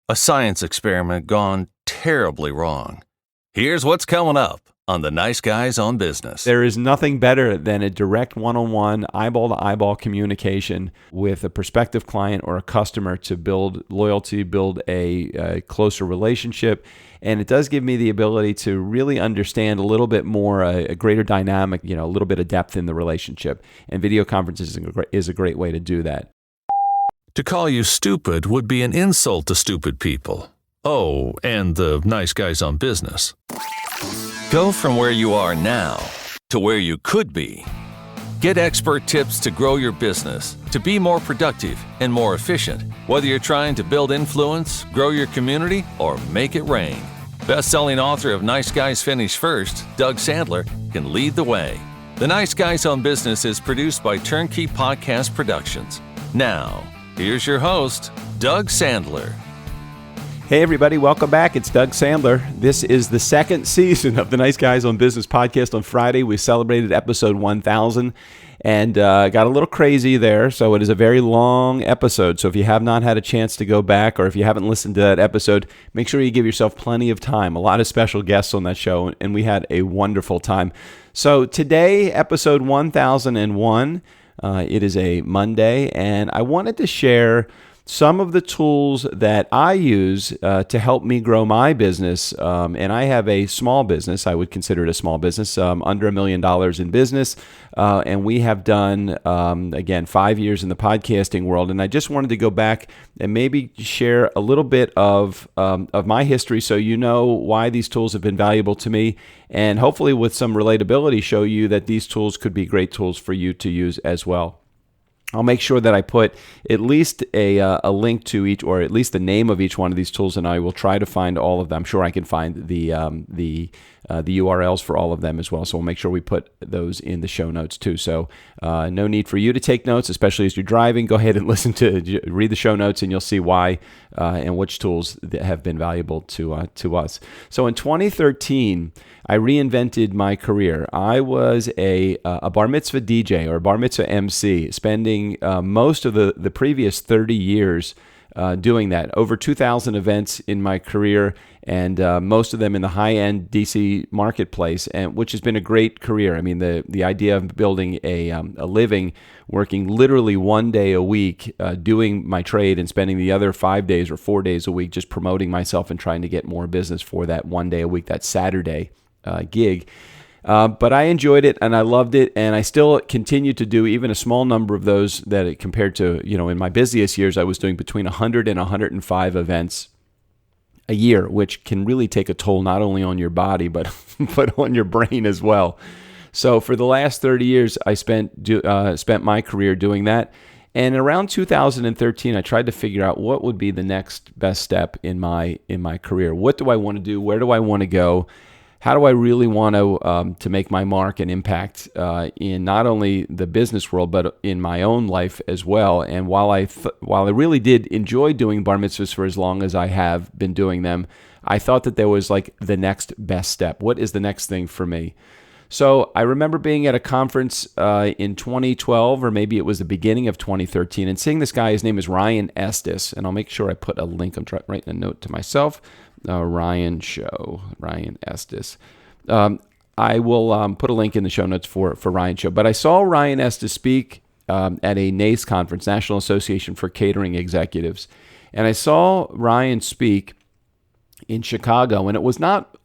A science experiment gone terribly wrong. Here's what's coming up on the Nice Guys on Business. There is nothing better than a direct one-on-one, eyeball-to-eyeball communication with a prospective client or a customer to build loyalty, build a closer relationship. And it does give me the ability to really understand a little bit more, a greater dynamic, a little bit of depth in the relationship. And video conferences is a great way to do that. To call you stupid would be an insult to stupid people. Oh, and the Nice Guys on Business. Go from where you are now to where you could be. Get expert tips to grow your business, to be more productive and more efficient, whether you're trying to build influence, grow your community, or make it rain. Best-selling author of Nice Guys Finish First, Doug Sandler, can lead the way. The Nice Guys on Business is produced by Turnkey Podcast Productions. Now, here's your host, Doug Sandler. Hey everybody, welcome back. It's Doug Sandler. This is the second season of the Nice Guys on Business podcast. On Friday, we celebrated episode 1000 and got a little crazy there, so it is a very long episode. So if you have not had a chance to go back, or if you haven't listened to that episode, make sure you give yourself plenty of time. A lot of special guests on that show, and we had a wonderful time. So today, episode 1001, it is a Monday, and I wanted to share some of the tools that I use to help me grow my business. And I have a small business. I would consider it a small business, under $1 million in business. And we have done, again, 5 years in the podcasting world. And I just wanted to go back and maybe share a little bit of my history so you know why these tools have been valuable to me. And hopefully with some relatability, show you that these tools could be great tools for you to use as well. I'll make sure that I put at least a link to each, or at least the name of each one of these tools, and I will try to find all of them. I'm sure I can find the URLs for all of them as well. So we'll make sure we put those in the show notes too. So no need for you to take notes, especially as you're driving. Go ahead and read the show notes, and you'll see why and which tools that have been valuable to us. So in 2013, I reinvented my career. I was a bar mitzvah DJ or bar mitzvah MC, spending most of the previous 30 years doing that. Over 2,000 events in my career, and most of them in the high-end DC marketplace, and which has been a great career. I mean, the idea of building a living, working literally 1 day a week, doing my trade, and spending the other 5 days or 4 days a week just promoting myself and trying to get more business for that 1 day a week, that Saturday gig. But I enjoyed it and I loved it, and I still continue to do even a small number of those that compared to, in my busiest years, I was doing between 100 and 105 events a year, which can really take a toll not only on your body, but on your brain as well. So for the last 30 years, I spent my career doing that. And around 2013, I tried to figure out what would be the next best step in my career. What do I want to do? Where do I want to go? How do I really want to make my mark and impact in not only the business world, but in my own life as well? And while I really did enjoy doing bar mitzvahs for as long as I have been doing them, I thought that there was like the next best step. What is the next thing for me? So I remember being at a conference in 2012, or maybe it was the beginning of 2013, and seeing this guy. His name is Ryan Estes, and I'll make sure I put a link. I'm writing a note to myself. Ryan Estes. I will put a link in the show notes for Ryan Show. But I saw Ryan Estes speak at a NACE conference, National Association for Catering Executives. And I saw Ryan speak in Chicago, and it was not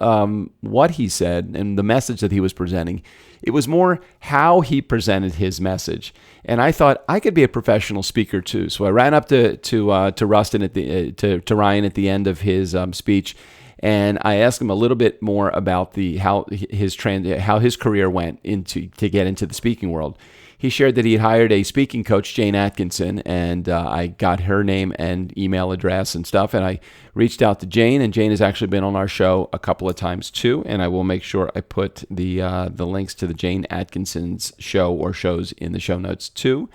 what he said and the message that he was presenting. It was more how he presented his message. And I thought I could be a professional speaker too. So I ran up to Rustin to Ryan at the end of his speech, and I asked him a little bit more about how his career went to get into the speaking world. He shared that he had hired a speaking coach, Jane Atkinson, and I got her name and email address and stuff, and I reached out to Jane, and Jane has actually been on our show a couple of times too, and I will make sure I put the links to the Jane Atkinson's show or shows in the show notes too.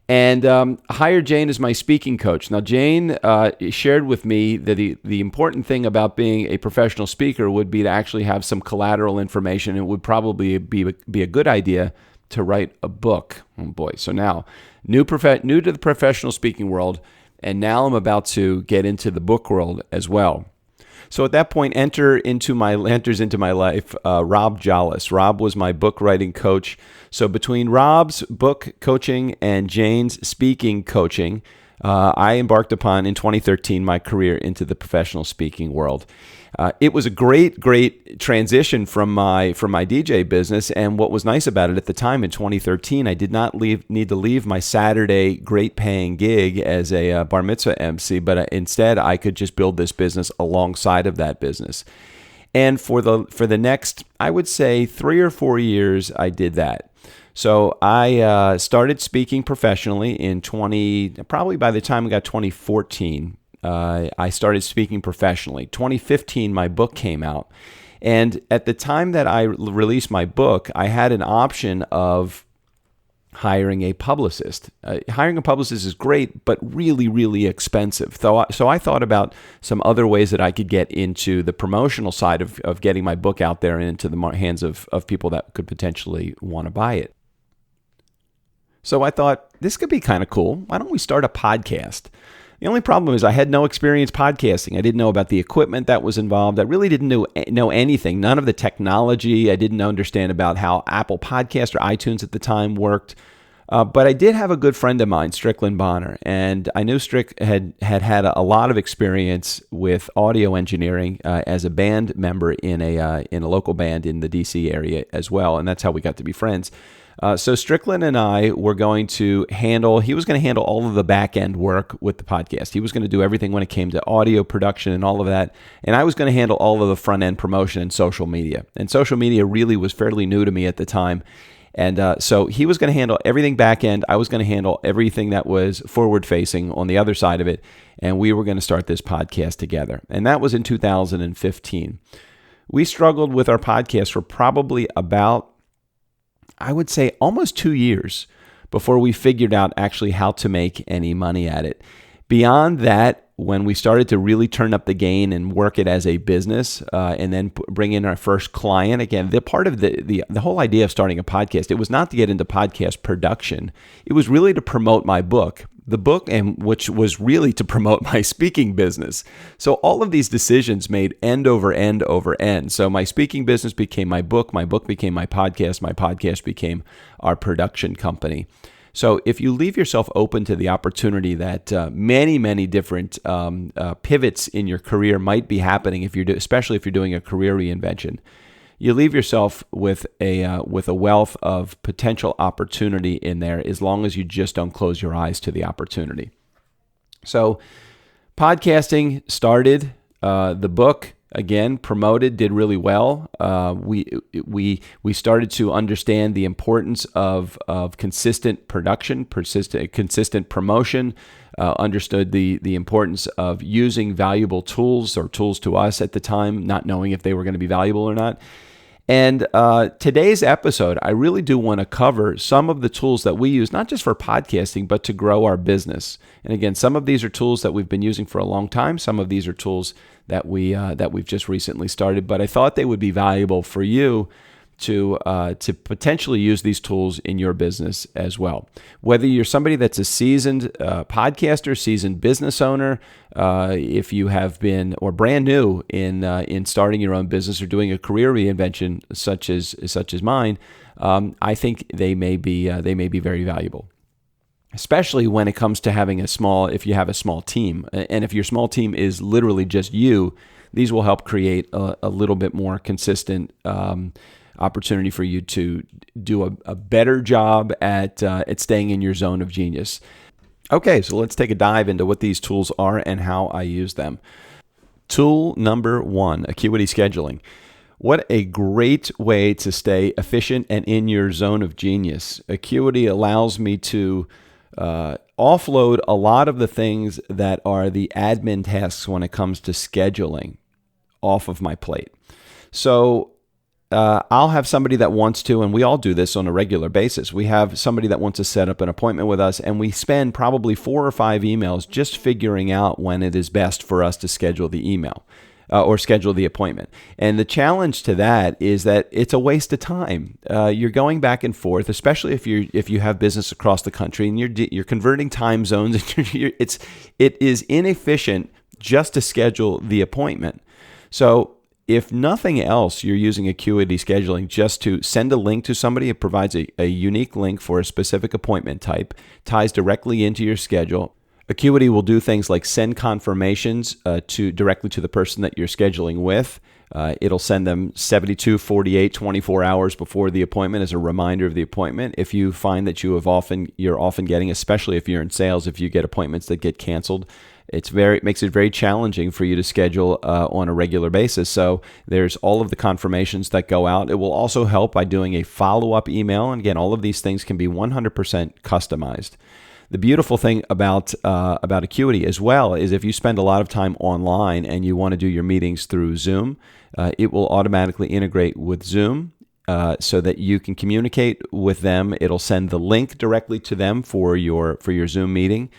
And hired Jane as my speaking coach. Now, Jane shared with me that the important thing about being a professional speaker would be to actually have some collateral information. It would probably be a good idea to write a book. Oh boy! So now, new to the professional speaking world, And now I'm about to get into the book world as well. So at that point, enters into my life Rob Jollis. Rob was my book writing coach. So between Rob's book coaching and Jane's speaking coaching, I embarked upon in 2013 my career into the professional speaking world. It was a great transition from my DJ business, and what was nice about it at the time in 2013, I did not need to leave my Saturday great paying gig as a bar mitzvah MC, but instead I could just build this business alongside of that business. And for the next, I would say 3 or 4 years, I did that. So I started speaking professionally in probably by the time I got 2014. I started speaking professionally. 2015, my book came out. And at the time that I released my book, I had an option of hiring a publicist. Hiring a publicist is great, but really, really expensive. So I thought about some other ways that I could get into the promotional side of getting my book out there and into the hands of people that could potentially want to buy it. So I thought, this could be kind of cool. Why don't we start a podcast? The only problem is I had no experience podcasting. I didn't know about the equipment that was involved. I really didn't know anything, none of the technology. I didn't understand about how Apple Podcast or iTunes at the time worked. But I did have a good friend of mine, Strickland Bonner, and I knew Strick had a lot of experience with audio engineering as a band member in a local band in the DC area as well, and that's how we got to be friends. So Strickland and I were going to he was going to handle all of the back end work with the podcast. He was going to do everything when it came to audio production and all of that. And I was going to handle all of the front end promotion and social media. And social media really was fairly new to me at the time. And so he was going to handle everything back end. I was going to handle everything that was forward facing on the other side of it. And we were going to start this podcast together. And that was in 2015. We struggled with our podcast for probably about, I would say, almost 2 years before we figured out actually how to make any money at it. Beyond that, when we started to really turn up the gain and work it as a business, and then bring in our first client, again, the part of the whole idea of starting a podcast, it was not to get into podcast production. It was really to promote my book. The book, and which was really to promote my speaking business. So all of these decisions made end over end over end. So my speaking business became my book became my podcast became our production company. So if you leave yourself open to the opportunity that many different pivots in your career might be happening, especially if you're doing a career reinvention, you leave yourself with a wealth of potential opportunity in there, as long as you just don't close your eyes to the opportunity. So podcasting started, the book, again, promoted, did really well. We started to understand the importance of consistent production, consistent promotion, understood the importance of using valuable tools, or tools to us at the time, not knowing if they were going to be valuable or not. And today's episode, I really do want to cover some of the tools that we use, not just for podcasting, but to grow our business. And again, some of these are tools that we've been using for a long time. Some of these are tools that we've just recently started. But I thought they would be valuable for you to potentially use these tools in your business as well. Whether you're somebody that's a seasoned podcaster, seasoned business owner, if you have been, or brand new in starting your own business or doing a career reinvention such as mine, I think they may be very valuable. Especially when it comes to having if you have a small team, and if your small team is literally just you, these will help create a little bit more consistent opportunity for you to do a better job at staying in your zone of genius. Okay, so let's take a dive into what these tools are and how I use them. Tool number 1, Acuity Scheduling. What a great way to stay efficient and in your zone of genius. Acuity allows me to offload a lot of the things that are the admin tasks when it comes to scheduling off of my plate. So I'll have somebody that wants to, and we all do this on a regular basis. We have somebody that wants to set up an appointment with us, and we spend probably 4 or 5 emails just figuring out when it is best for us to schedule the email. or schedule the appointment. And the challenge to that is that it's a waste of time. You're going back and forth, especially if you have business across the country and you're converting time zones. It is inefficient just to schedule the appointment. So if nothing else, you're using Acuity Scheduling just to send a link to somebody. It provides a unique link for a specific appointment type, ties directly into your schedule. Acuity will do things like send confirmations directly to the person that you're scheduling with. It'll send them 72, 48, 24 hours before the appointment as a reminder of the appointment. If you find that you're often getting, especially if you're in sales, if you get appointments that get canceled, it makes it very challenging for you to schedule on a regular basis. So there's all of the confirmations that go out. It will also help by doing a follow-up email. And again, all of these things can be 100% customized. The beautiful thing about Acuity as well is if you spend a lot of time online and you want to do your meetings through Zoom, it will automatically integrate with Zoom so that you can communicate with them. It'll send the link directly to them for your Zoom meeting.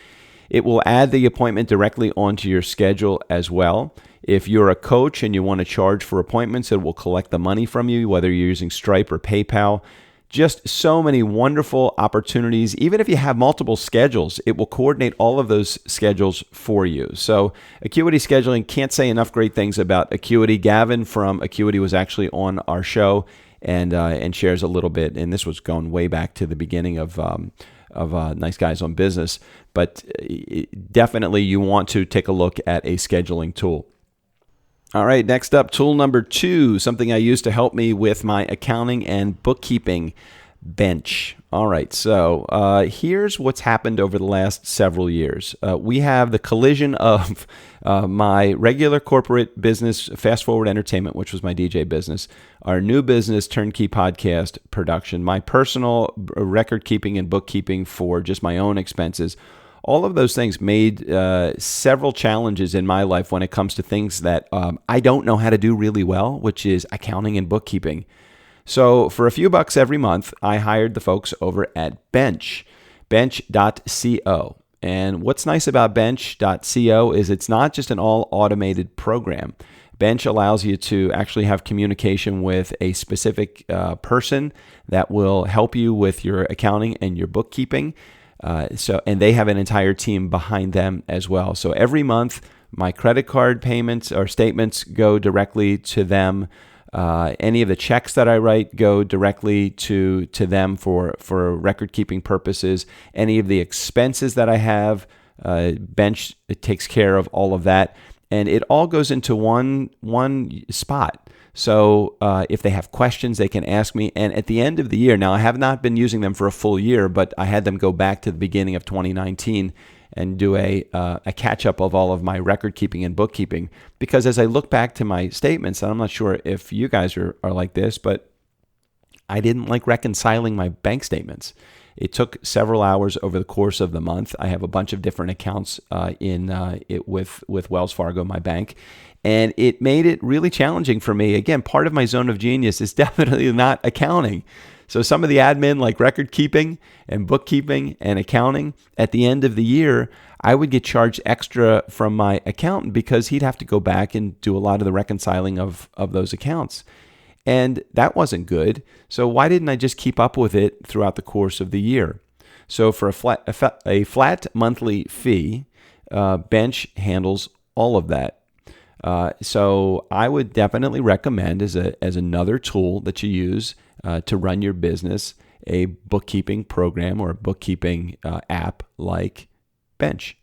It will add the appointment directly onto your schedule as well. If you're a coach and you want to charge for appointments, it will collect the money from you, whether you're using Stripe or PayPal. Just so many wonderful opportunities. Even if you have multiple schedules, it will coordinate all of those schedules for you. So Acuity Scheduling, can't say enough great things about Acuity. Gavin from Acuity was actually on our show and shares a little bit. And this was going way back to the beginning of Nice Guys on Business. But definitely you want to take a look at a scheduling tool. All right, next up, tool number 2, something I use to help me with my accounting and bookkeeping, Bench. All right, so here's what's happened over the last several years. We have the collision of my regular corporate business, Fast Forward Entertainment, which was my DJ business, our new business, Turnkey Podcast Production, my personal record keeping and bookkeeping for just my own expenses. All of those things made several challenges in my life when it comes to things that I don't know how to do really well, which is accounting and bookkeeping. So for a few bucks every month, I hired the folks over at Bench, bench.co. And what's nice about bench.co is it's not just an all-automated program. Bench allows you to actually have communication with a specific person that will help you with your accounting and your bookkeeping. And they have an entire team behind them as well. So every month, my credit card payments or statements go directly to them. Any of the checks that I write go directly to them for record keeping purposes. Any of the expenses that I have, Bench takes care of all of that, and it all goes into one spot. So if they have questions, they can ask me. And at the end of the year, now I have not been using them for a full year, but I had them go back to the beginning of 2019 and do a catch-up of all of my record keeping and bookkeeping. Because as I look back to my statements, and I'm not sure if you guys are like this, but I didn't like reconciling my bank statements. It took several hours over the course of the month. I have a bunch of different accounts with Wells Fargo, my bank, and it made it really challenging for me. Again, part of my zone of genius is definitely not accounting. So some of the admin, like record keeping and bookkeeping and accounting, at the end of the year, I would get charged extra from my accountant because he'd have to go back and do a lot of the reconciling of those accounts. And that wasn't good. So why didn't I just keep up with it throughout the course of the year? So for a flat monthly fee, Bench handles all of that. So I would definitely recommend as another tool that you use to run your business, a bookkeeping program or a bookkeeping app like Bench.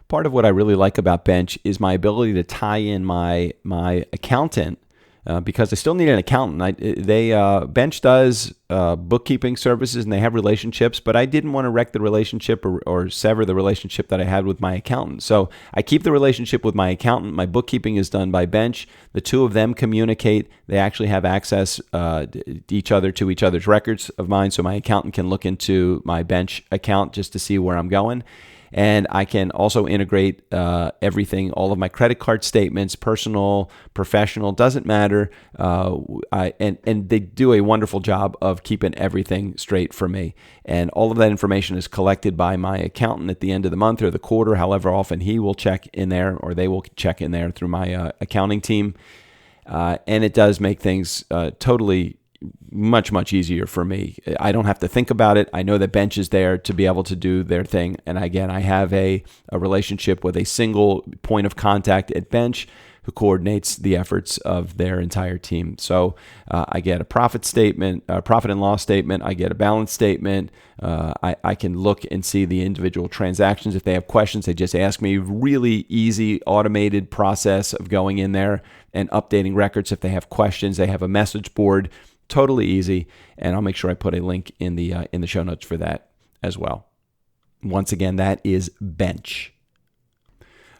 Part of what I really like about Bench is my ability to tie in my accountant. Because I still need an accountant. Bench does bookkeeping services and they have relationships, but I didn't want to wreck the relationship or sever the relationship that I had with my accountant. So I keep the relationship with my accountant. My bookkeeping is done by Bench. The two of them communicate. They actually have access to each other's records of mine, so my accountant can look into my Bench account just to see where I'm going. And I can also integrate everything, all of my credit card statements, personal, professional, doesn't matter. And they do a wonderful job of keeping everything straight for me. And all of that information is collected by my accountant at the end of the month or the quarter, however often he will check in there, or they will check in there through my accounting team. And it does make things totally much, much easier for me. I don't have to think about it. I know that Bench is there to be able to do their thing. And again, I have a relationship with a single point of contact at Bench who coordinates the efforts of their entire team. So I get a profit statement, a profit and loss statement. I get a balance statement. I can look and see the individual transactions. If they have questions, they just ask me. Really easy, automated process of going in there and updating records. If they have questions, they have a message board. Totally easy, and I'll make sure I put a link in the show notes for that as well. Once again, that is Bench.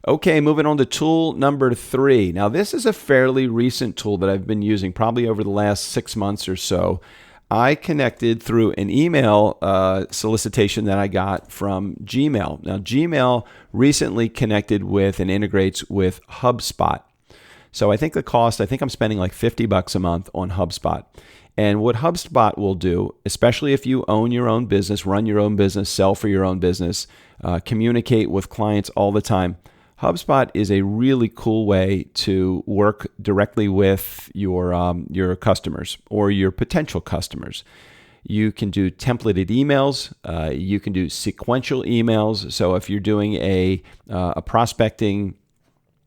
Okay, moving on to tool number 3. Now, this is a fairly recent tool that I've been using probably over the last 6 months or so. I connected through an email solicitation that I got from Gmail. Now, Gmail recently connected with and integrates with HubSpot. So I think I'm spending like $50 a month on HubSpot. And what HubSpot will do, especially if you own your own business, run your own business, sell for your own business, communicate with clients all the time, HubSpot is a really cool way to work directly with your customers or your potential customers. You can do templated emails. You can do sequential emails. So if you're doing a prospecting,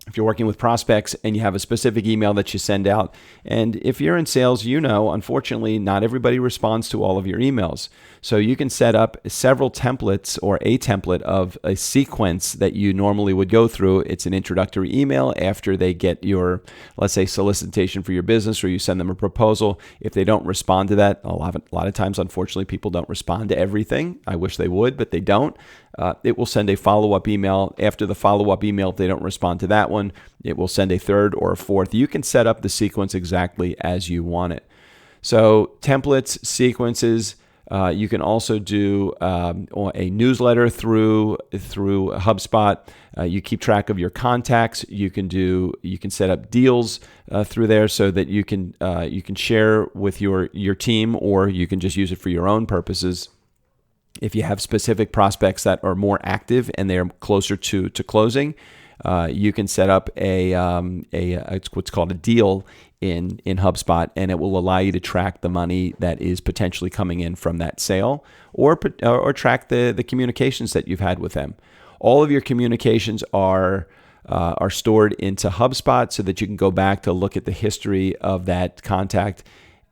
if you're working with prospects and you have a specific email that you send out, and if you're in sales, unfortunately, not everybody responds to all of your emails. So you can set up several templates or a template of a sequence that you normally would go through. It's an introductory email after they get your, let's say, solicitation for your business, or you send them a proposal. If they don't respond to that, a lot of times, unfortunately, people don't respond to everything. I wish they would, but they don't. It will send a follow-up email. After the follow-up email, if they don't respond to that one, it will send a third or a fourth. You can set up the sequence exactly as you want it. So templates, sequences. You can also do a newsletter through HubSpot. You keep track of your contacts. You can set up deals through there so that you can share with your team, or you can just use it for your own purposes. If you have specific prospects that are more active and they're closer to closing, you can set up it's what's called a deal in HubSpot, and it will allow you to track the money that is potentially coming in from that sale, or track the communications that you've had with them. All of your communications are stored into HubSpot so that you can go back to look at the history of that contact.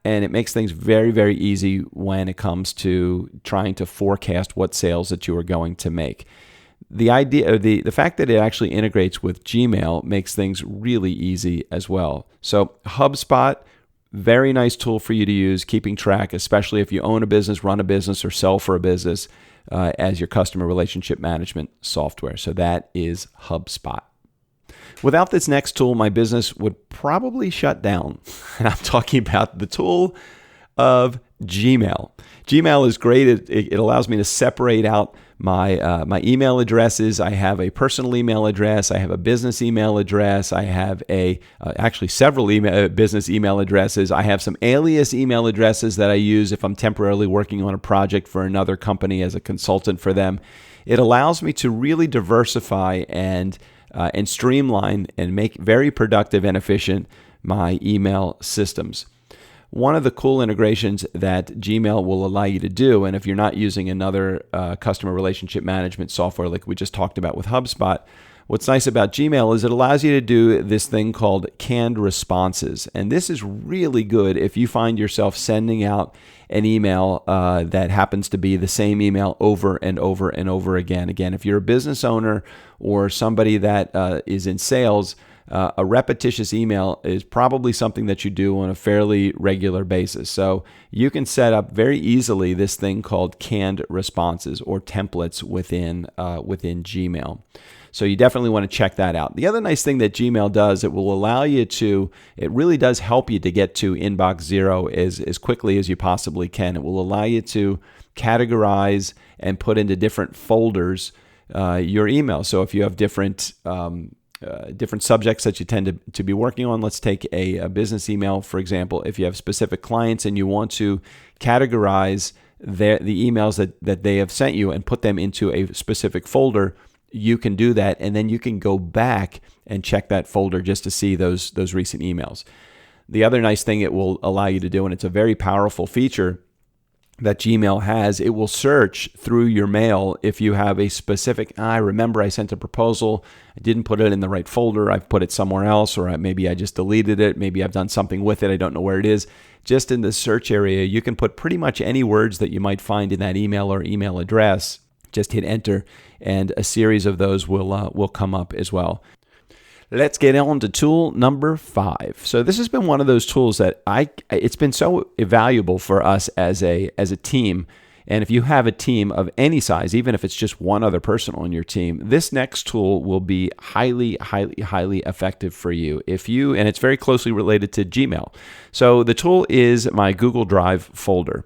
And it makes things very, very easy when it comes to trying to forecast what sales that you are going to make. The fact that it actually integrates with Gmail makes things really easy as well. So HubSpot, very nice tool for you to use, keeping track, especially if you own a business, run a business, or sell for a business, as your customer relationship management software. So that is HubSpot. Without this next tool, my business would probably shut down. And I'm talking about the tool of Gmail. Gmail is great. It allows me to separate out my email addresses. I have a personal email address. I have a business email address. I have actually several business email addresses. I have some alias email addresses that I use if I'm temporarily working on a project for another company as a consultant for them. It allows me to really diversify and streamline and make very productive and efficient my email systems. One of the cool integrations that Gmail will allow you to do, and if you're not using another customer relationship management software like we just talked about with HubSpot, what's nice about Gmail is it allows you to do this thing called canned responses. And this is really good if you find yourself sending out an email that happens to be the same email over and over and over again. Again, if you're a business owner or somebody that is in sales, a repetitious email is probably something that you do on a fairly regular basis. So you can set up very easily this thing called canned responses or templates within Gmail. So you definitely want to check that out. The other nice thing that Gmail does, it will allow you to, it really does help you to get to inbox zero as quickly as you possibly can. It will allow you to categorize and put into different folders your email. So if you have different subjects that you tend to be working on, let's take a business email, for example. If you have specific clients and you want to categorize the emails that they have sent you and put them into a specific folder, you can do that, and then you can go back and check that folder just to see those recent emails. The other nice thing it will allow you to do, and it's a very powerful feature that Gmail has, it will search through your mail if you have a specific, I remember I sent a proposal, I didn't put it in the right folder, I've put it somewhere else, or maybe I just deleted it, maybe I've done something with it, I don't know where it is. Just in the search area, you can put pretty much any words that you might find in that email or email address. Just hit enter, and a series of those will come up as well. Let's get on to tool number 5. So this has been one of those tools that it's been so valuable for us as a team. And if you have a team of any size, even if it's just one other person on your team, this next tool will be highly, highly, highly effective for you. And it's very closely related to Gmail. So the tool is my Google Drive folder.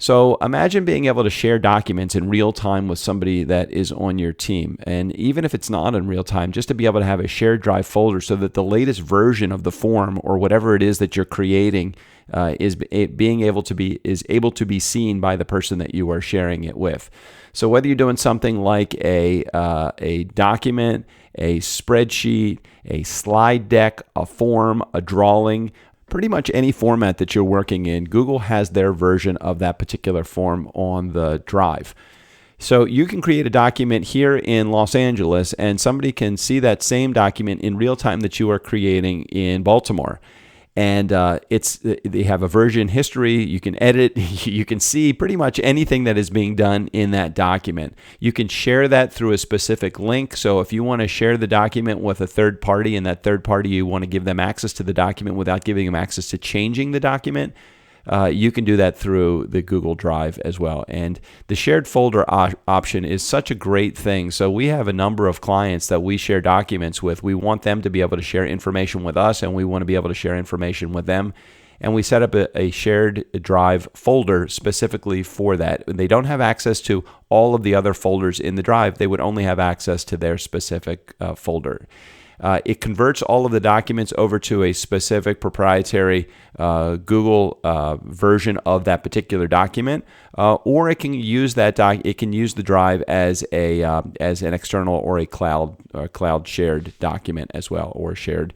So imagine being able to share documents in real time with somebody that is on your team. And even if it's not in real time, just to be able to have a shared drive folder so that the latest version of the form or whatever it is that you're creating is able to be seen by the person that you are sharing it with. So whether you're doing something like a document, a spreadsheet, a slide deck, a form, a drawing, pretty much any format that you're working in, Google has their version of that particular form on the drive. So you can create a document here in Los Angeles, and somebody can see that same document in real time that you are creating in Baltimore. And they have a version history. You can edit. You can see pretty much anything that is being done in that document. You can share that through a specific link. So if you want to share the document with a third party, and that third party, you want to give them access to the document without giving them access to changing the document, you can do that through the Google Drive as well. And the shared folder option is such a great thing. So we have a number of clients that we share documents with. We want them to be able to share information with us, and we want to be able to share information with them. And we set up a shared drive folder specifically for that. They don't have access to all of the other folders in the drive. They would only have access to their specific folder. It converts all of the documents over to a specific proprietary Google version of that particular document, or it can use the drive as an external or a cloud shared document as well, or a shared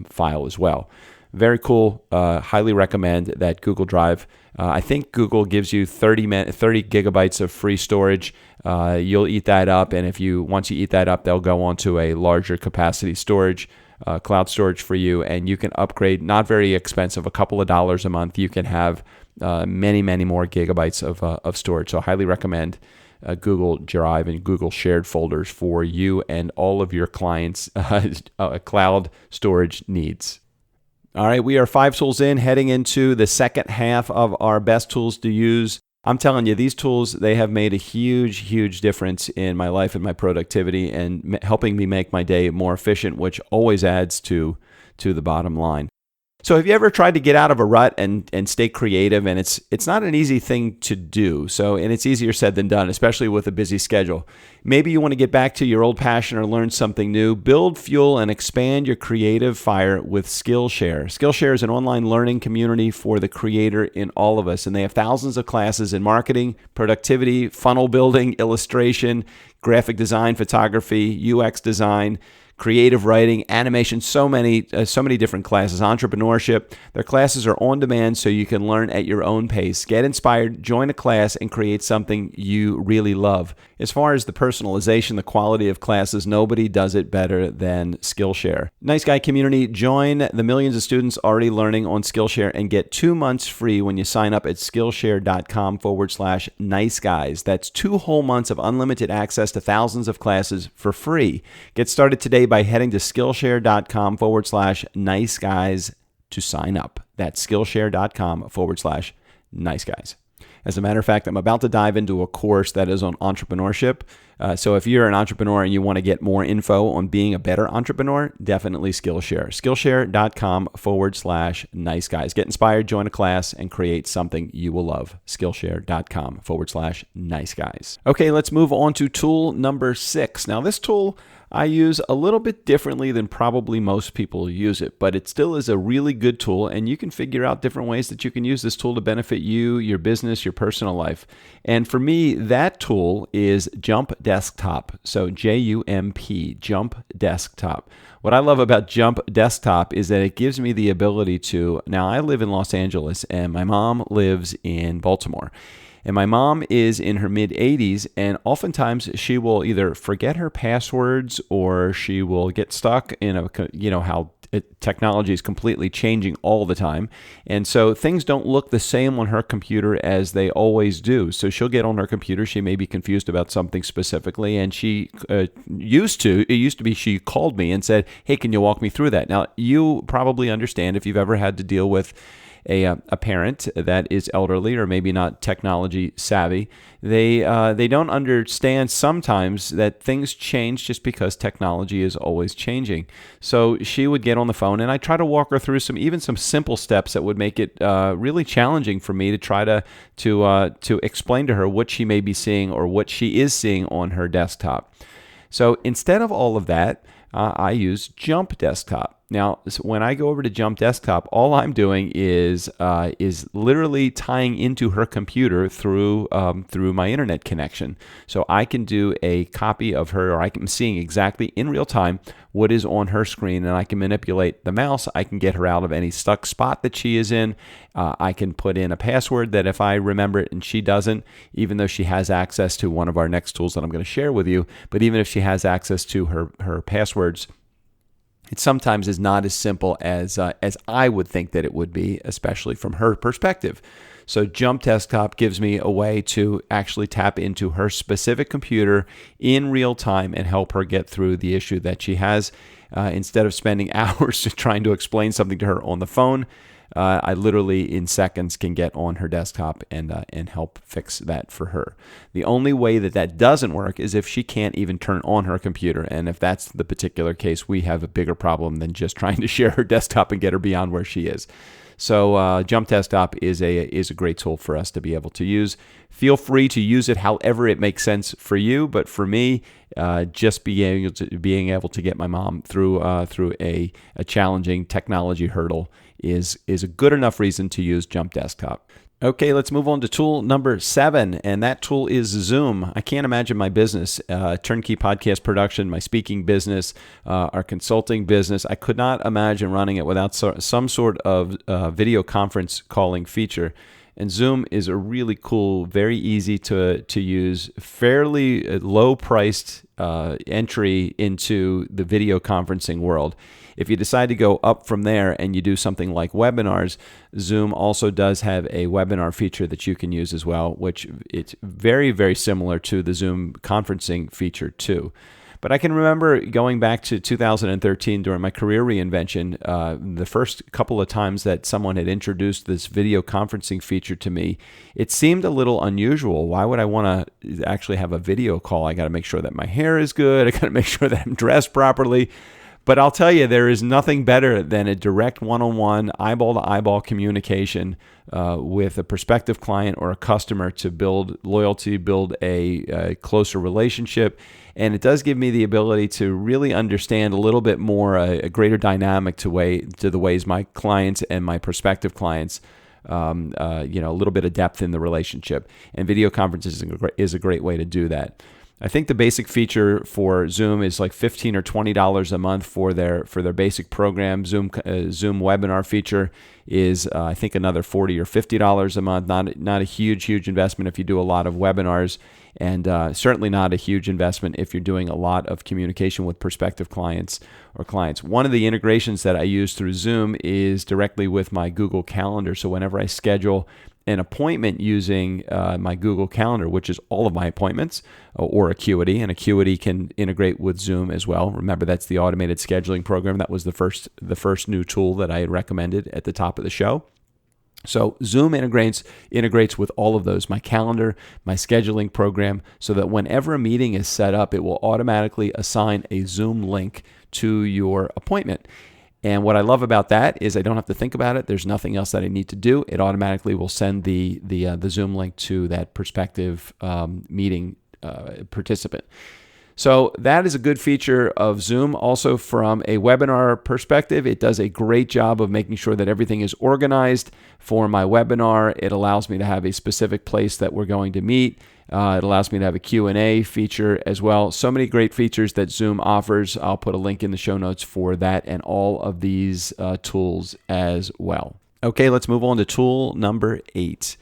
file as well. Very cool. Highly recommend that Google Drive. I think Google gives you 30 gigabytes of free storage. You'll eat that up, and once you eat that up, they'll go on to a larger capacity storage, cloud storage for you, and you can upgrade. Not very expensive, a couple of dollars a month. You can have many, many more gigabytes of storage. So I highly recommend Google Drive and Google shared folders for you and all of your clients' cloud storage needs. All right, we are 5 tools in, heading into the second half of our best tools to use. I'm telling you, these tools, they have made a huge, huge difference in my life and my productivity, and helping me make my day more efficient, which always adds to the bottom line. So have you ever tried to get out of a rut and stay creative? And it's not an easy thing to do. And it's easier said than done, especially with a busy schedule. Maybe you want to get back to your old passion or learn something new. Build, fuel, and expand your creative fire with Skillshare. Skillshare is an online learning community for the creator in all of us. And they have thousands of classes in marketing, productivity, funnel building, illustration, graphic design, photography, UX design, creative writing, animation, so many different classes, entrepreneurship. Their classes are on demand, so you can learn at your own pace. Get inspired, join a class, and create something you really love. As far as the personalization, the quality of classes, nobody does it better than Skillshare. Nice Guy community, join the millions of students already learning on Skillshare and get 2 months free when you sign up at Skillshare.com/niceguys. That's 2 whole months of unlimited access to thousands of classes for free. Get started today by heading to Skillshare.com/niceguys to sign up. That's Skillshare.com/niceguys. As a matter of fact, I'm about to dive into a course that is on entrepreneurship. So if you're an entrepreneur and you want to get more info on being a better entrepreneur, definitely Skillshare. Skillshare.com/nice guys. Get inspired, join a class, and create something you will love. Skillshare.com/nice guys. Okay, let's move on to tool number 6. Now, this tool I use a little bit differently than probably most people use it, but it still is a really good tool, and you can figure out different ways that you can use this tool to benefit you, your business, your personal life. And for me, that tool is Jump Desktop. So JUMP, Jump Desktop. What I love about Jump Desktop is that it gives me the ability to, now I live in Los Angeles and my mom lives in Baltimore. And my mom is in her mid-80s, and oftentimes she will either forget her passwords or she will get stuck in how technology is completely changing all the time. And so things don't look the same on her computer as they always do. So she'll get on her computer, she may be confused about something specifically, and she used to be she called me and said, "Hey, can you walk me through that?" Now, you probably understand if you've ever had to deal with a parent that is elderly or maybe not technology savvy, they don't understand sometimes that things change just because technology is always changing. So she would get on the phone, and I try to walk her through some simple steps that would make it really challenging for me to try to explain to her what she may be seeing or what she is seeing on her desktop. So instead of all of that, I use Jump Desktop. Now, when I go over to Jump Desktop, all I'm doing is literally tying into her computer through my internet connection. So I can do a copy of her, or I can seeing exactly in real time what is on her screen, and I can manipulate the mouse. I can get her out of any stuck spot that she is in. I can put in a password that if I remember it and she doesn't, even though she has access to one of our next tools that I'm going to share with you, but even if she has access to her passwords, it sometimes is not as simple as I would think that it would be, especially from her perspective. So Jump Desktop gives me a way to actually tap into her specific computer in real time and help her get through the issue that she has. Instead of spending hours trying to explain something to her on the phone, I literally in seconds can get on her desktop and help fix that for her. The only way that doesn't work is if she can't even turn on her computer. And if that's the particular case, we have a bigger problem than just trying to share her desktop and get her beyond where she is. So Jump Desktop is a great tool for us to be able to use. Feel free to use it however it makes sense for you. But for me, just being able to get my mom through a challenging technology hurdle is a good enough reason to use Jump Desktop. Okay, let's move on to tool number 7, and that tool is Zoom. I can't imagine my business, Turnkey Podcast Production, my speaking business, our consulting business. I could not imagine running it without some sort of video conference calling feature. And Zoom is a really cool, very easy to use, fairly low-priced entry into the video conferencing world. If you decide to go up from there and you do something like webinars, Zoom also does have a webinar feature that you can use as well, which it's very, very similar to the Zoom conferencing feature too. But I can remember going back to 2013 during my career reinvention, the first couple of times that someone had introduced this video conferencing feature to me, it seemed a little unusual. Why would I want to actually have a video call? I got to make sure that my hair is good. I got to make sure that I'm dressed properly. But I'll tell you, there is nothing better than a direct one-on-one, eyeball-to-eyeball communication with a prospective client or a customer to build loyalty, build a closer relationship. And it does give me the ability to really understand a little bit more, a greater dynamic to the ways my clients and my prospective clients, a little bit of depth in the relationship. And video conferences is a great way to do that. I think the basic feature for Zoom is like $15 or $20 a month for their basic program. Zoom webinar feature is I think another $40 or $50 a month. Not a huge investment if you do a lot of webinars, and certainly not a huge investment if you're doing a lot of communication with prospective clients or clients. One of the integrations that I use through Zoom is directly with my Google Calendar. So whenever I schedule an appointment using my Google Calendar, which is all of my appointments, or Acuity, and Acuity can integrate with Zoom as well. Remember, that's the automated scheduling program. That was the first new tool that I had recommended at the top of the show. So Zoom integrates with all of those, my calendar, my scheduling program, so that whenever a meeting is set up, it will automatically assign a Zoom link to your appointment. And what I love about that is I don't have to think about it. There's nothing else that I need to do. It automatically will send the Zoom link to that prospective meeting participant. So that is a good feature of Zoom. Also, from a webinar perspective, it does a great job of making sure that everything is organized for my webinar. It allows me to have a specific place that we're going to meet. It allows me to have a Q&A feature as well. So many great features that Zoom offers. I'll put a link in the show notes for that and all of these tools as well. Okay, let's move on to tool number 8.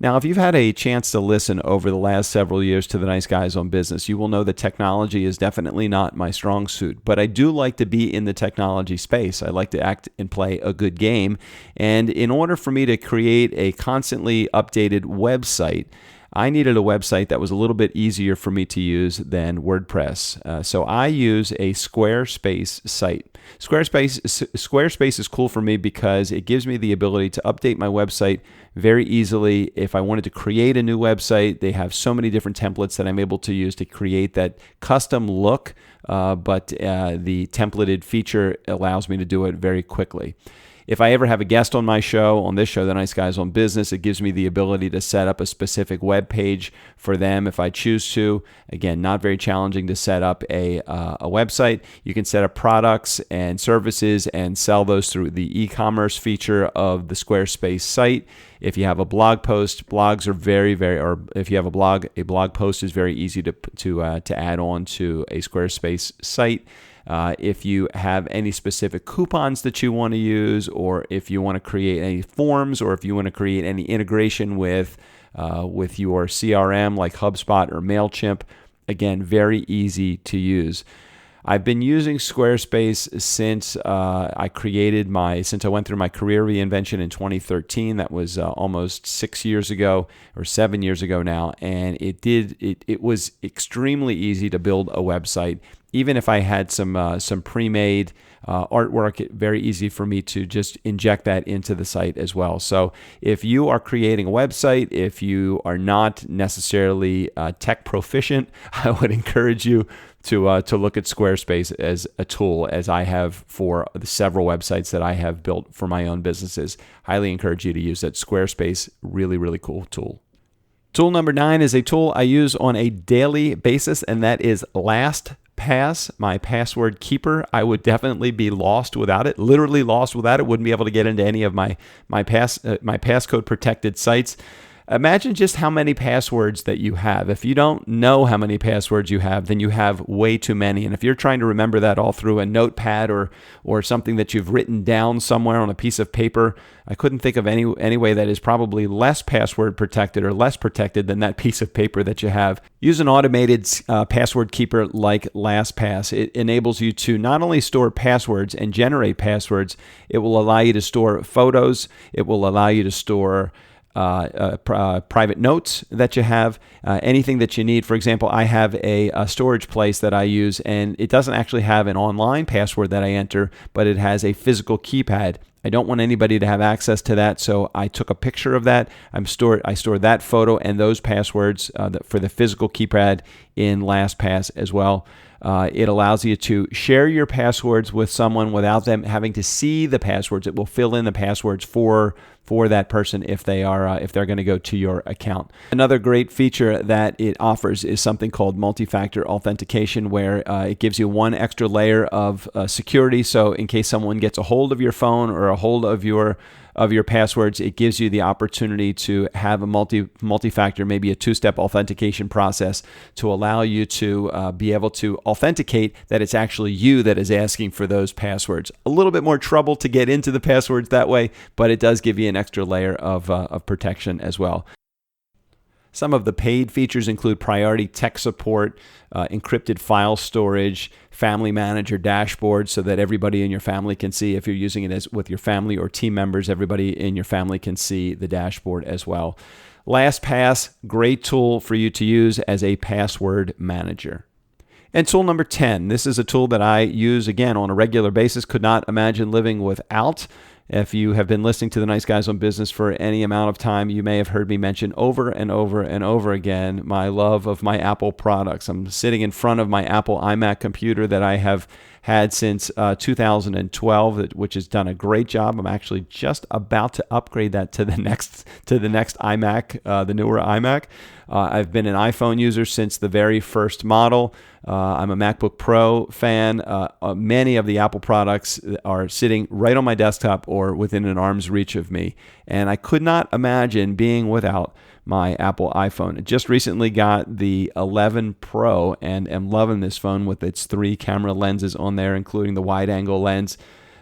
Now, if you've had a chance to listen over the last several years to the Nice Guys on Business, you will know that technology is definitely not my strong suit, but I do like to be in the technology space. I like to act and play a good game. And in order for me to create a constantly updated website, I needed a website that was a little bit easier for me to use than WordPress. So I use a Squarespace site. Squarespace is cool for me because it gives me the ability to update my website very easily. If I wanted to create a new website, they have so many different templates that I'm able to use to create that custom look, but the templated feature allows me to do it very quickly. If I ever have a guest on my show, on this show, The Nice Guys on Business, it gives me the ability to set up a specific web page for them if I choose to. Again, not very challenging to set up a website. You can set up products and services and sell those through the e-commerce feature of the Squarespace site. If you have a blog post, blogs are or if you have a blog post is very easy to add on to a Squarespace site. If you have any specific coupons that you want to use, or if you want to create any forms, or if you want to create any integration with your CRM like HubSpot or MailChimp, again, very easy to use. I've been using Squarespace since I went through my career reinvention in 2013. That was almost 6 years ago or 7 years ago now, and it was extremely easy to build a website. Even if I had some pre-made artwork, very easy for me to just inject that into the site as well. So if you are creating a website, if you are not necessarily tech proficient, I would encourage you to look at Squarespace as a tool, as I have for the several websites that I have built for my own businesses. Highly encourage you to use that. Squarespace, really, really cool tool. Tool number 9 is a tool I use on a daily basis, and that is LastPass, my password keeper. I would definitely be lost without it, literally lost without it. Wouldn't be able to get into any of my passcode protected sites. Imagine just how many passwords that you have. If you don't know how many passwords you have, then you have way too many. And if you're trying to remember that all through a notepad or something that you've written down somewhere on a piece of paper, I couldn't think of any way that is probably less password protected or less protected than that piece of paper that you have. Use an automated password keeper like LastPass. It enables you to not only store passwords and generate passwords, it will allow you to store photos. It will allow you to store private notes that you have, anything that you need. For example, I have a storage place that I use, and it doesn't actually have an online password that I enter, but it has a physical keypad. I don't want anybody to have access to that, so I took a picture of that. I stored that photo and those passwords for the physical keypad in LastPass as well. It allows you to share your passwords with someone without them having to see the passwords. It will fill in the passwords for that person if they're going to go to your account. Another great feature that it offers is something called multi-factor authentication, where it gives you one extra layer of security. So in case someone gets a hold of your phone or a hold of your passwords, it gives you the opportunity to have a multi-factor, maybe a two-step authentication process to allow you to be able to authenticate that it's actually you that is asking for those passwords. A little bit more trouble to get into the passwords that way, but it does give you an extra layer of protection as well. Some of the paid features include priority tech support, encrypted file storage, family manager dashboard, so that everybody in your family can see. If you're using it with your family or team members, everybody in your family can see the dashboard as well. LastPass, great tool for you to use as a password manager. And tool number 10, this is a tool that I use again on a regular basis, could not imagine living without. If you have been listening to the Nice Guys on Business for any amount of time, you may have heard me mention over and over and over again my love of my Apple products. I'm sitting in front of my Apple iMac computer that I have had since 2012, which has done a great job. I'm actually just about to upgrade that to the next iMac, the newer iMac. I've been an iPhone user since the very first model. I'm a MacBook Pro fan. Many of the Apple products are sitting right on my desktop or within an arm's reach of me. And I could not imagine being without my Apple iPhone. I just recently got the 11 Pro and am loving this phone with its 3 camera lenses on there, including the wide angle lens,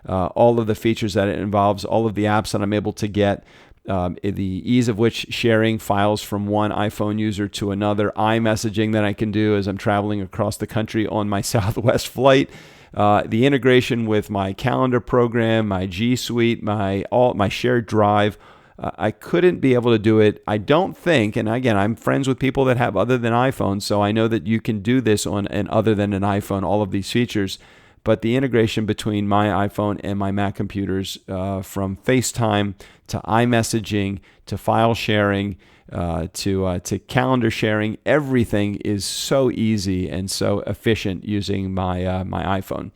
all of the features that it involves, all of the apps that I'm able to get, the ease of which sharing files from one iPhone user to another, iMessaging that I can do as I'm traveling across the country on my Southwest flight, the integration with my calendar program, my G Suite, my shared drive. I couldn't be able to do it, I don't think, and again, I'm friends with people that have other than iPhones, so I know that you can do this on an other than an iPhone, all of these features, but the integration between my iPhone and my Mac computers, from FaceTime to iMessaging to file sharing to calendar sharing, everything is so easy and so efficient using my my iPhone.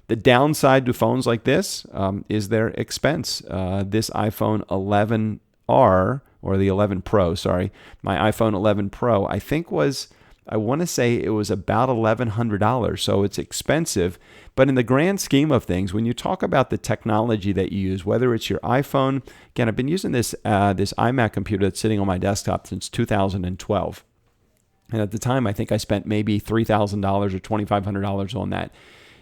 The downside to phones like this is their expense. This iPhone 11R, or the 11 Pro, sorry, my iPhone 11 Pro, I want to say it was about $1,100, so it's expensive. But in the grand scheme of things, when you talk about the technology that you use, whether it's your iPhone, again, I've been using this iMac computer that's sitting on my desktop since 2012. And at the time, I think I spent maybe $3,000 or $2,500 on that.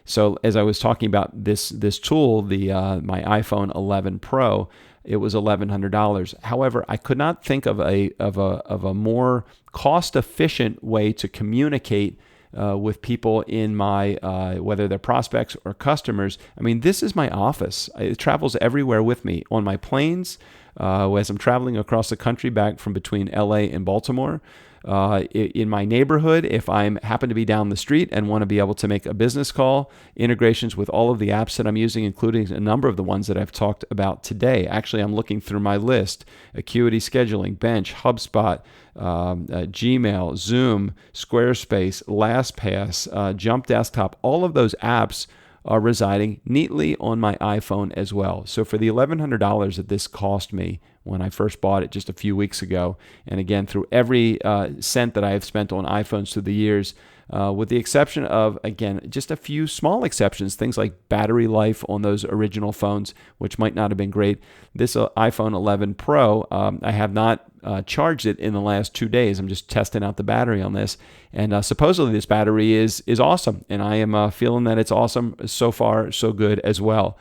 So as I was talking about this tool, my iPhone 11 Pro, it was $1,100. However, I could not think of a more cost-efficient way to communicate with people in my whether they're prospects or customers. I mean, this is my office. It travels everywhere with me on my planes as I'm traveling across the country back from between LA and Baltimore. In my neighborhood, if I happen to be down the street and want to be able to make a business call, integrations with all of the apps that I'm using, including a number of the ones that I've talked about today. Actually, I'm looking through my list: Acuity Scheduling, Bench, HubSpot, Gmail, Zoom, Squarespace, LastPass, Jump Desktop. All of those apps are residing neatly on my iPhone as well. So for the $1,100 that this cost me when I first bought it just a few weeks ago, and again through every cent that I have spent on iPhones through the years, with the exception of, again, just a few small exceptions, things like battery life on those original phones, which might not have been great. This iPhone 11 Pro, I have not charged it in the last 2 days. I'm just testing out the battery on this, and supposedly this battery is awesome, and I am feeling that it's awesome. So far, so good as well.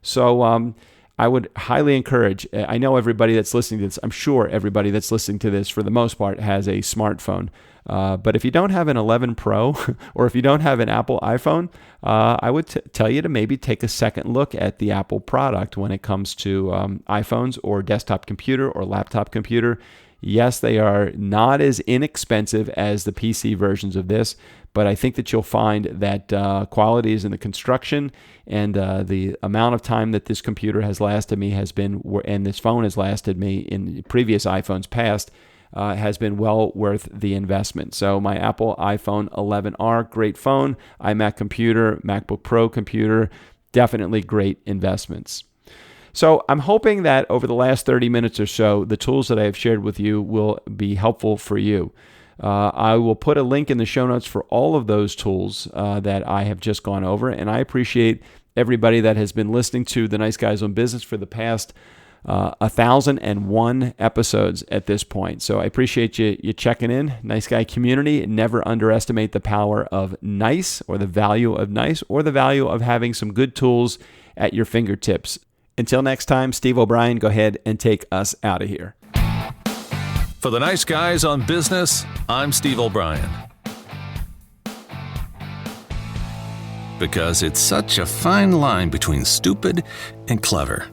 So I would highly encourage, I know everybody that's listening to this, I'm sure everybody that's listening to this for the most part has a smartphone. But if you don't have an 11 Pro or if you don't have an Apple iPhone, I would tell you to maybe take a second look at the Apple product when it comes to iPhones or desktop computer or laptop computer. Yes, they are not as inexpensive as the PC versions of this, but I think that you'll find that qualities in the construction and the amount of time that this computer has lasted me and this phone has lasted me in previous iPhones past, has been well worth the investment. So my Apple iPhone 11R, great phone. iMac computer, MacBook Pro computer, definitely great investments. So I'm hoping that over the last 30 minutes or so, the tools that I have shared with you will be helpful for you. I will put a link in the show notes for all of those tools that I have just gone over, and I appreciate everybody that has been listening to the Nice Guys on Business for the past 1,001 episodes at this point. So I appreciate you checking in. Nice Guy community. Never underestimate the power of nice, or the value of nice, or the value of having some good tools at your fingertips. Until next time, Steve O'Brien, go ahead and take us out of here. For the Nice Guys on Business, I'm Steve O'Brien. Because it's such a fine line between stupid and clever.